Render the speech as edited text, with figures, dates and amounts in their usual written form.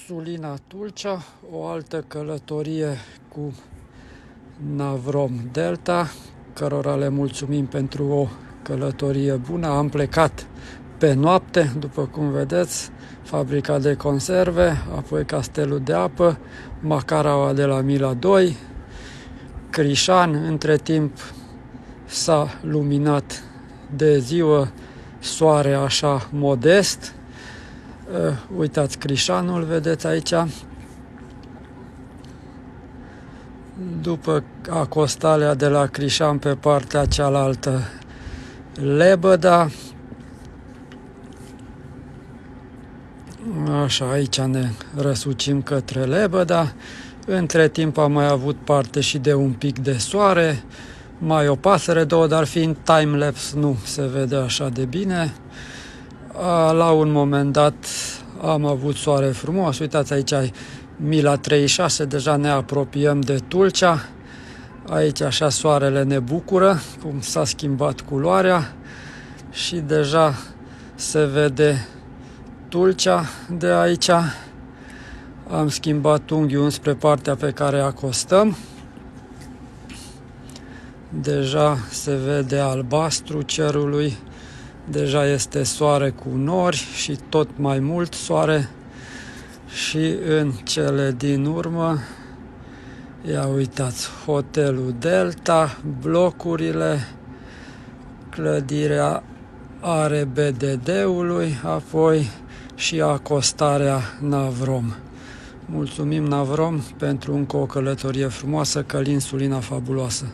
Sulina Tulcea, o altă călătorie cu Navrom Delta, cărora le mulțumim pentru o călătorie bună. Am plecat pe noapte, după cum vedeți, fabrica de conserve, apoi Castelul de Apă, Macaraua de la Mila 2, Crișan. Între timp s-a luminat de ziua, soare așa modest. Uitați Crișanul, vedeți aici. După acostalea de la Crișan, pe partea cealaltă, Lebăda. Așa, aici ne răsucim către Lebăda. Între timp am mai avut parte și de un pic de soare, mai o pasăre, două, dar fiind time-lapse nu se vede așa de bine. La un moment dat am avut soare frumos. Uitați aici, Mila 36, deja ne apropiem de Tulcea. Aici așa soarele ne bucură, cum s-a schimbat culoarea și deja se vede Tulcea de aici. Am schimbat unghiul înspre partea pe care acostăm. Deja se vede albastru cerului, deja este soare cu nori și tot mai mult soare. Și în cele din urmă, ia uitați, hotelul Delta, blocurile, clădirea ARBDD-ului, apoi și acostarea Navrom. Mulțumim Navrom pentru încă o călătorie frumoasă, Călin Sulina fabuloasă!